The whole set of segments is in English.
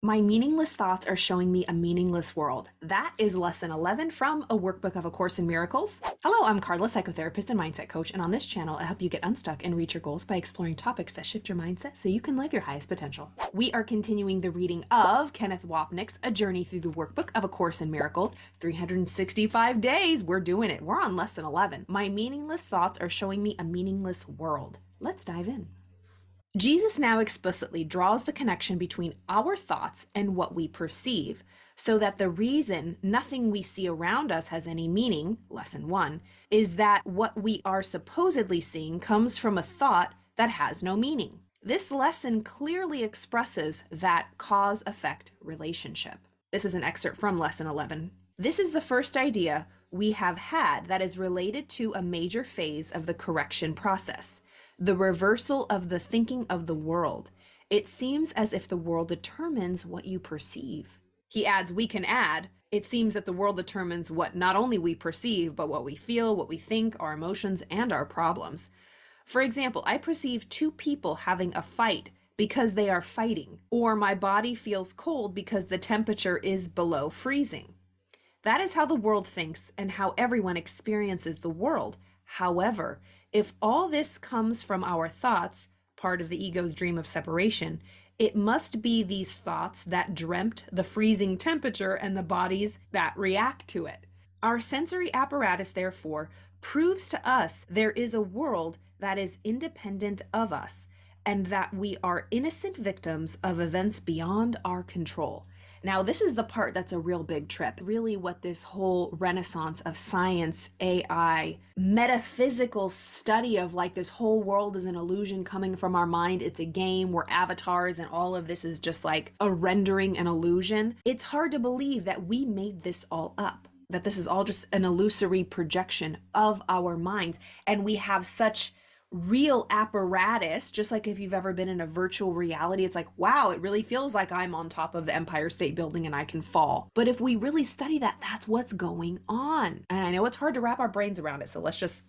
My meaningless thoughts are showing me a meaningless world. That is lesson 11 from a workbook of A Course in Miracles. Hello, I'm Carla, psychotherapist and mindset coach, and on this channel, I help you get unstuck and reach your goals by exploring topics that shift your mindset so you can live your highest potential. We are continuing the reading of Kenneth Wapnick's A Journey Through the Workbook of A Course in Miracles. 365 days, we're doing it. We're on lesson 11. My meaningless thoughts are showing me a meaningless world. Let's dive in. Jesus now explicitly draws the connection between our thoughts and what we perceive, so that the reason nothing we see around us has any meaning, lesson 1, is that what we are supposedly seeing comes from a thought that has no meaning. This lesson clearly expresses that cause-effect relationship. This is an excerpt from lesson 11. This is the first idea we have had that is related to a major phase of the correction process, the reversal of the thinking of the world. It seems as if the world determines what you perceive. He adds, we can add, it seems that the world determines what not only we perceive, but what we feel, what we think, our emotions, and our problems. For example, I perceive two people having a fight because they are fighting, or my body feels cold because the temperature is below freezing. That is how the world thinks and how everyone experiences the world. However, if all this comes from our thoughts, part of the ego's dream of separation, it must be these thoughts that dreamt the freezing temperature and the bodies that react to it. Our sensory apparatus, therefore, proves to us there is a world that is independent of us and that we are innocent victims of events beyond our control. Now, this is the part that's a real big trip. Really what this whole renaissance of science, AI, metaphysical study of like this whole world is an illusion coming from our mind. It's a game, we're avatars, and all of this is just like a rendering, an illusion. It's hard to believe that we made this all up, that this is all just an illusory projection of our minds. And we have such real apparatus, just like if you've ever been in a virtual reality, it's like, wow, it really feels like I'm on top of the Empire State Building and I can fall. But if we really study that, that's what's going on. And I know it's hard to wrap our brains around it. So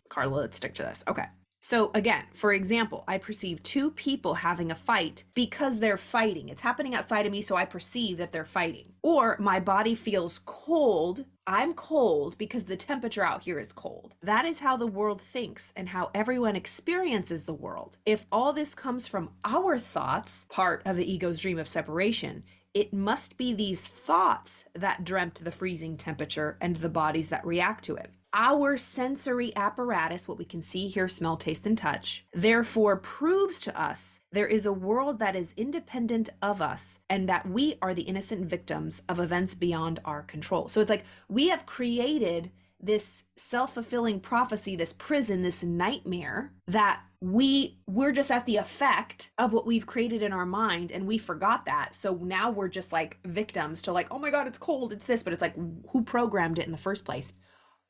Carla, let's stick to this. Okay. So again, for example, I perceive two people having a fight because they're fighting. It's happening outside of me, so I perceive that they're fighting. Or my body feels cold. I'm cold because the temperature out here is cold. That is how the world thinks and how everyone experiences the world. If all this comes from our thoughts, part of the ego's dream of separation, it must be these thoughts that dreamt the freezing temperature and the bodies that react to it. Our sensory apparatus, what we can see, hear, smell, taste, and touch, therefore proves to us there is a world that is independent of us and that we are the innocent victims of events beyond our control. So it's like we have created this self-fulfilling prophecy, this prison, this nightmare that we're just at the effect of what we've created in our mind, and we forgot that. So now we're just like victims to like, oh my God, it's cold, it's this, but it's like, who programmed it in the first place?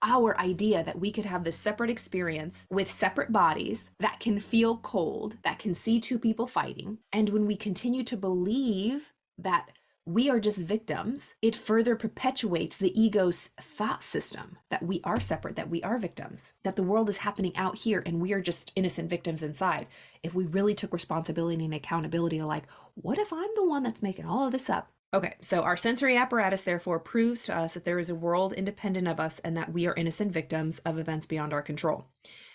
Our idea that we could have this separate experience with separate bodies that can feel cold, that can see two people fighting. And when we continue to believe that we are just victims, it further perpetuates the ego's thought system that we are separate, that we are victims, that the world is happening out here and we are just innocent victims inside. If we really took responsibility and accountability to like, what if I'm the one that's making all of this up? Okay, so our sensory apparatus therefore proves to us that there is a world independent of us and that we are innocent victims of events beyond our control.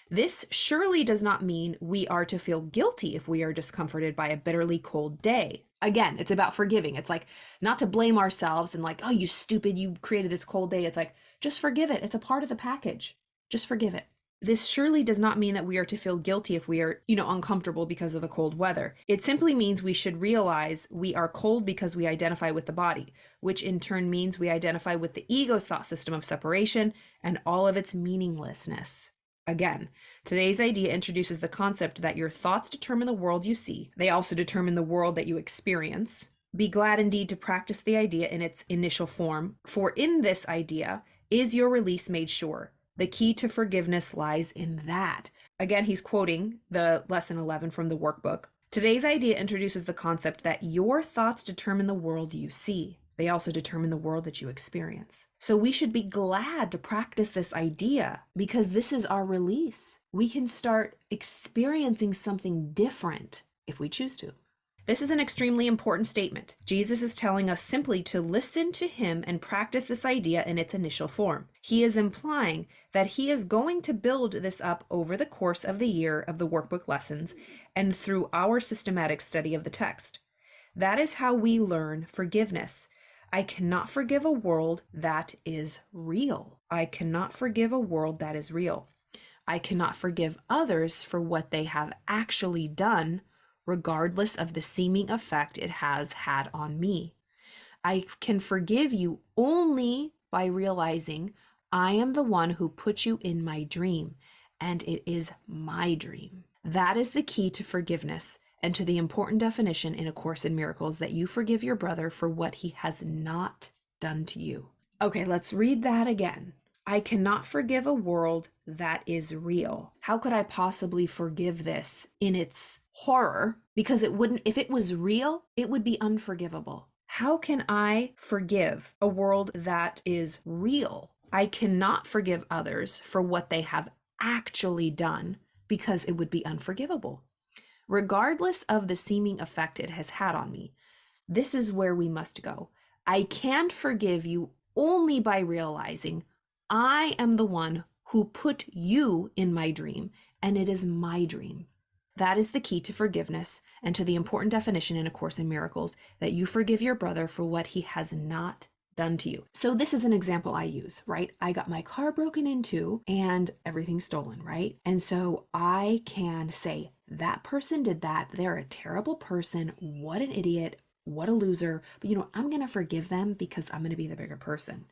This surely does not mean we are to feel guilty if we are discomforted by a bitterly cold day. Again, it's about forgiving. It's like not to blame ourselves and like, oh, you stupid, you created this cold day. It's like, just forgive it. It's a part of the package. Just forgive it. This surely does not mean that we are to feel guilty if we are, uncomfortable because of the cold weather. It simply means we should realize we are cold because we identify with the body, which in turn means we identify with the ego's thought system of separation and all of its meaninglessness. Again, today's idea introduces the concept that your thoughts determine the world you see. They also determine the world that you experience. Be glad indeed to practice the idea in its initial form, for in this idea is your release made sure. The key to forgiveness lies in that. Again, he's quoting the lesson 11 from the workbook. Today's idea introduces the concept that your thoughts determine the world you see. They also determine the world that you experience. So we should be glad to practice this idea because this is our release. We can start experiencing something different if we choose to. This is an extremely important statement. Jesus is telling us simply to listen to him and practice this idea in its initial form. He is implying that he is going to build this up over the course of the year of the workbook lessons and through our systematic study of the text. That is how we learn forgiveness. I cannot forgive a world that is real. I cannot forgive a world that is real. I cannot forgive others for what they have actually done, regardless of the seeming effect it has had on me. I can forgive you only by realizing I am the one who put you in my dream, and it is my dream. That is the key to forgiveness and to the important definition in A Course in Miracles, that you forgive your brother for what he has not done to you. Okay, let's read that again. I cannot forgive a world that is real. How could I possibly forgive this in its horror? Because it wouldn't, if it was real, it would be unforgivable. How can I forgive a world that is real? I cannot forgive others for what they have actually done because it would be unforgivable. Regardless of the seeming effect it has had on me, this is where we must go. I can forgive you only by realizing I am the one who put you in my dream, and it is my dream. That is the key to forgiveness and to the important definition in A Course in Miracles, that you forgive your brother for what he has not done to you. So this is an example I use, right? I got my car broken into and everything stolen, right? And so I can say, that person did that. They're a terrible person. What an idiot. What a loser. But I'm going to forgive them because I'm going to be the bigger person.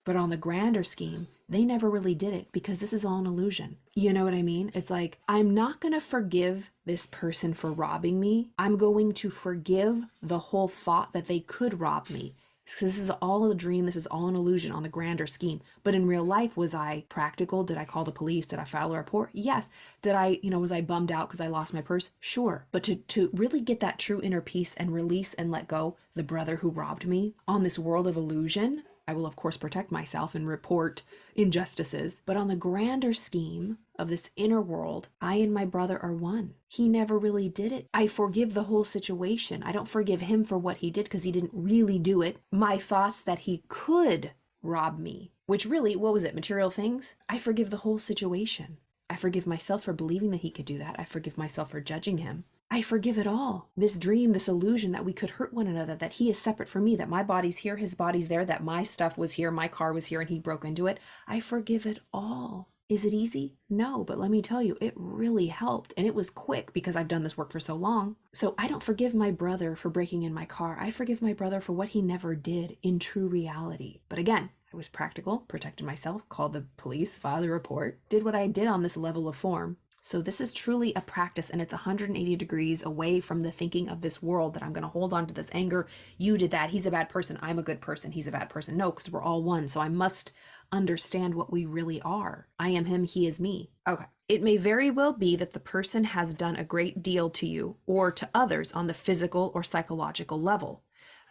But on the grander scheme, they never really did it because this is all an illusion. You know what I mean? It's like, I'm not going to forgive this person for robbing me. I'm going to forgive the whole thought that they could rob me. Because this is all a dream. This is all an illusion on the grander scheme. But in real life, was I practical? Did I call the police? Did I file a report? Yes. Did I, was I bummed out because I lost my purse? Sure. But to really get that true inner peace and release and let go the brother who robbed me on this world of illusion, I will, of course, protect myself and report injustices. But on the grander scheme of this inner world, I and my brother are one. He never really did it. I forgive the whole situation. I don't forgive him for what he did because he didn't really do it. My thoughts that he could rob me, which really, what was it, material things? I forgive the whole situation. I forgive myself for believing that he could do that. I forgive myself for judging him. I forgive it all. This dream, this illusion that we could hurt one another, that he is separate from me, that my body's here, his body's there, that my stuff was here, my car was here, and he broke into it. I forgive it all. Is it easy? No, but let me tell you, it really helped. And it was quick because I've done this work for so long. So I don't forgive my brother for breaking in my car. I forgive my brother for what he never did in true reality. But again, I was practical, protected myself, called the police, filed a report, did what I did on this level of form. So this is truly a practice, and it's 180 degrees away from the thinking of this world that I'm going to hold on to this anger. You did that. He's a bad person. I'm a good person. He's a bad person. No, because we're all one. So I must understand what we really are. I am him. He is me. Okay. It may very well be that the person has done a great deal to you or to others on the physical or psychological level.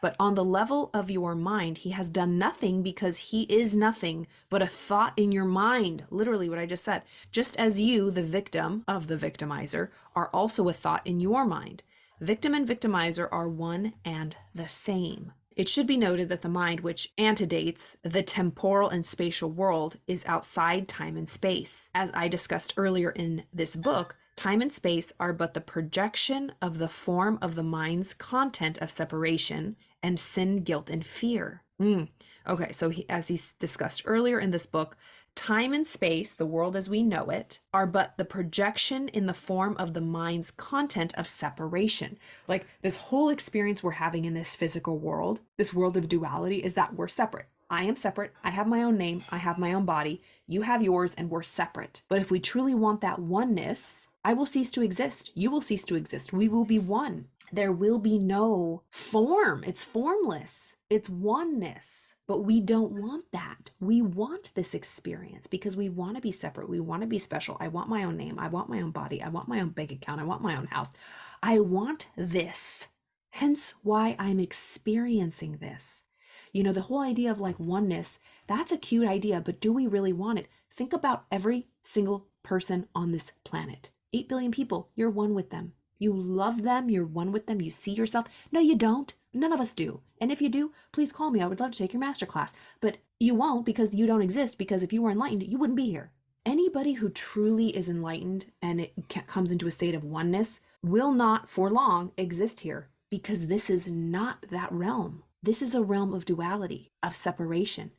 But on the level of your mind, he has done nothing because he is nothing but a thought in your mind. Literally what I just said. Just as you, the victim of the victimizer, are also a thought in your mind. Victim and victimizer are one and the same. It should be noted that the mind, which antedates the temporal and spatial world, is outside time and space. As I discussed earlier in this book, time and space are but the projection of the form of the mind's content of separation and sin, guilt, and fear. Okay, so as he's discussed earlier in this book, time and space, the world as we know it, are but the projection in the form of the mind's content of separation. Like this whole experience we're having in this physical world, this world of duality, is that we're separate. I am separate. I have my own name. I have my own body. You have yours, and we're separate. But if we truly want that oneness, I will cease to exist. You will cease to exist. We will be one. There will be no form. It's formless. It's oneness. But we don't want that. We want this experience because we want to be separate. We want to be special. I want my own name. I want my own body. I want my own bank account. I want my own house. I want this. Hence why I'm experiencing this. The whole idea of like oneness, that's a cute idea, but do we really want it? Think about every single person on this planet. 8 billion people, you're one with them. You love them, you're one with them, you see yourself. No, you don't. None of us do. And if you do, please call me. I would love to take your masterclass. But you won't, because you don't exist, because if you were enlightened, you wouldn't be here. Anybody who truly is enlightened and it comes into a state of oneness will not for long exist here, because this is not that realm. This is a realm of duality, of separation,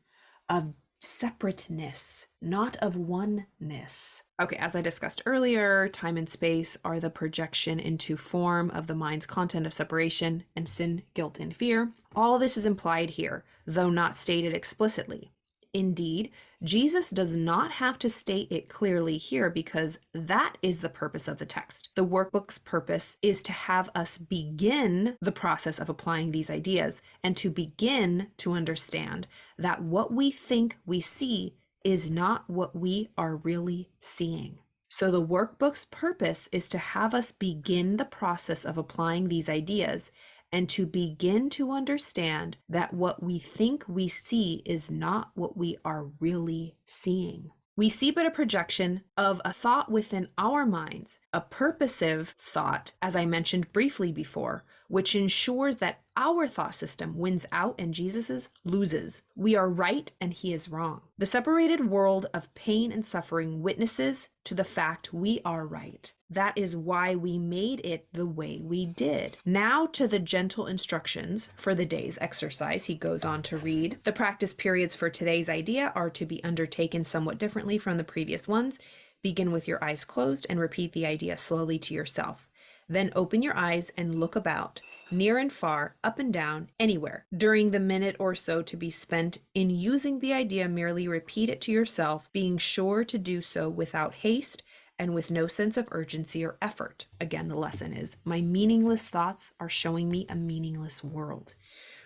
of separateness, not of oneness. Okay, as I discussed earlier, time and space are the projection into form of the mind's content of separation and sin, guilt, and fear. All of this is implied here, though not stated explicitly. Indeed, Jesus does not have to state it clearly here, because that is the purpose of the text. The workbook's purpose is to have us begin the process of applying these ideas and to begin to understand that what we think we see is not what we are really seeing. So the workbook's purpose is to have us begin the process of applying these ideas and to begin to understand that what we think we see is not what we are really seeing. We see but a projection of a thought within our minds, a purposive thought, as I mentioned briefly before, which ensures that our thought system wins out and Jesus's loses. We are right and he is wrong. The separated world of pain and suffering witnesses to the fact we are right. That is why we made it the way we did. Now to the gentle instructions for the day's exercise, he goes on to read. The practice periods for today's idea are to be undertaken somewhat differently from the previous ones. Begin with your eyes closed and repeat the idea slowly to yourself. Then open your eyes and look about, near and far, up and down, anywhere. During the minute or so to be spent in using the idea, merely repeat it to yourself, being sure to do so without haste and with no sense of urgency or effort. Again, the lesson is, my meaningless thoughts are showing me a meaningless world.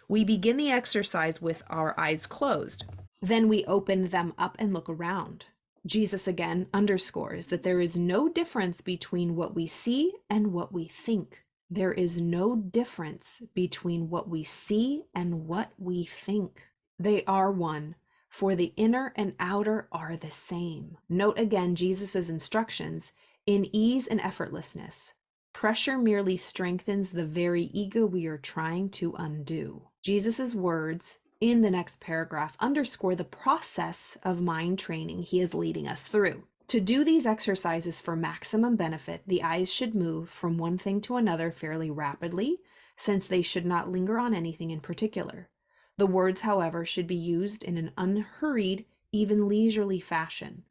We begin the exercise with our eyes closed. Then we open them up and look around. Jesus again underscores that there is no difference between what we see and what we think. There is no difference between what we see and what we think. They are one, for the inner and outer are the same. Note again Jesus's instructions in ease and effortlessness. Pressure merely strengthens the very ego we are trying to undo. Jesus's words in the next paragraph underscore the process of mind training he is leading us through. To do these exercises for maximum benefit, the eyes should move from one thing to another fairly rapidly, since they should not linger on anything in particular. The words, however, should be used in an unhurried, even leisurely fashion.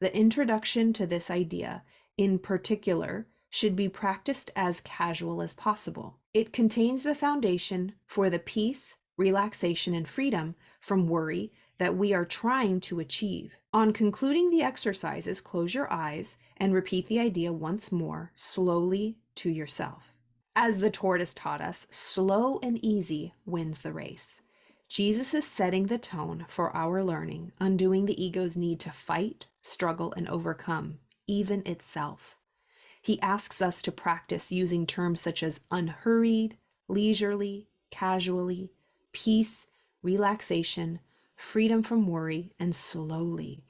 The introduction to this idea, in particular, should be practiced as casual as possible. It contains the foundation for the peace, relaxation, and freedom from worry that we are trying to achieve. On concluding the exercises, close your eyes and repeat the idea once more, slowly to yourself. As the tortoise taught us, slow and easy wins the race. Jesus is setting the tone for our learning, undoing the ego's need to fight, struggle, and overcome, even itself. He asks us to practice using terms such as unhurried, leisurely, casually, peace, relaxation, freedom from worry, and slowly.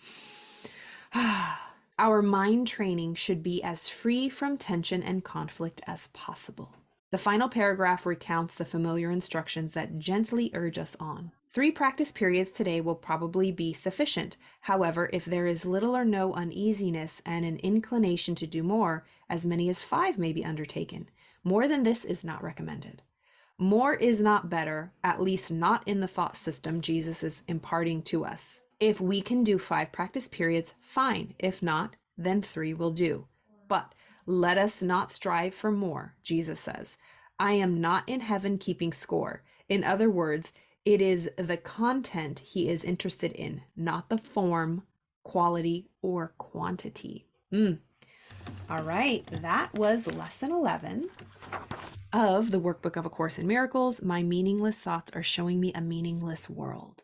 Our mind training should be as free from tension and conflict as possible. The final paragraph recounts the familiar instructions that gently urge us on. 3 practice periods today will probably be sufficient. However, if there is little or no uneasiness and an inclination to do more, as many as 5 may be undertaken. More than this is not recommended. More is not better, at least not in the thought system Jesus is imparting to us. If we can do 5 practice periods, fine. If not, then 3 will do. But let us not strive for more, Jesus says. I am not in heaven keeping score. In other words, it is the content he is interested in, not the form, quality, or quantity. All right, that was lesson 11 of the workbook of A Course in Miracles. My meaningless thoughts are showing me a meaningless world.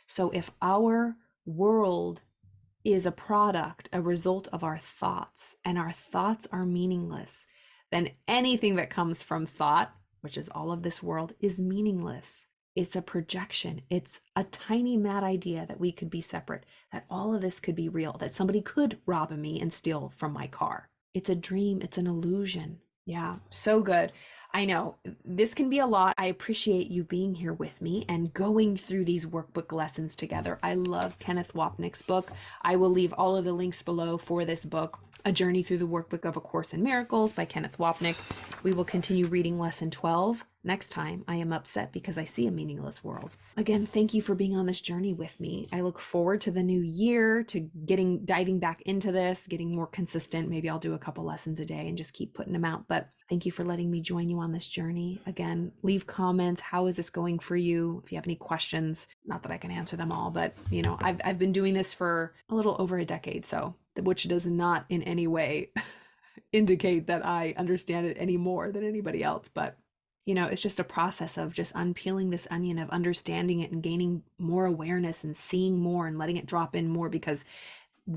So if our world is a product, a result of our thoughts, and our thoughts are meaningless, then anything that comes from thought, which is all of this world, is meaningless. It's a projection. It's a tiny mad idea that we could be separate, that all of this could be real, that somebody could rob me and steal from my car. It's a dream. It's an illusion. Yeah, so good. I know this can be a lot. I appreciate you being here with me and going through these workbook lessons together. I love Kenneth Wapnick's book. I will leave all of the links below for this book, A Journey Through the Workbook of A Course in Miracles by Kenneth Wapnick. We will continue reading lesson 12 next time. I am upset because I see a meaningless world. Again, thank you for being on this journey with me. I look forward to the new year, to diving back into this, getting more consistent. Maybe I'll do a couple lessons a day and just keep putting them out. But thank you for letting me join you on this journey. Again, leave comments. How is this going for you? If you have any questions, not that I can answer them all, but I've been doing this for a little over a decade, so which does not in any way indicate that I understand it any more than anybody else. But it's just a process of just unpeeling this onion, of understanding it and gaining more awareness and seeing more and letting it drop in more, because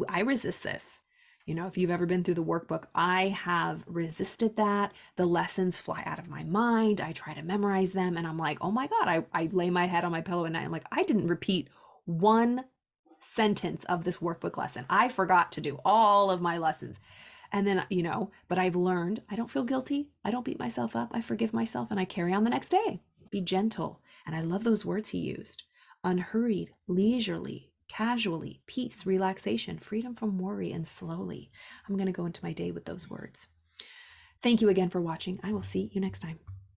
I resist this. If you've ever been through the workbook, I have resisted that. The lessons fly out of my mind. I try to memorize them and I'm like, oh my God, I lay my head on my pillow at night. I'm like, I didn't repeat one sentence of this workbook lesson. I forgot to do all of my lessons. And then, but I've learned I don't feel guilty. I don't beat myself up. I forgive myself and I carry on the next day. Be gentle. And I love those words he used: unhurried, leisurely, casually, peace, relaxation, freedom from worry, and slowly. I'm going to go into my day with those words. Thank you again for watching. I will see you next time.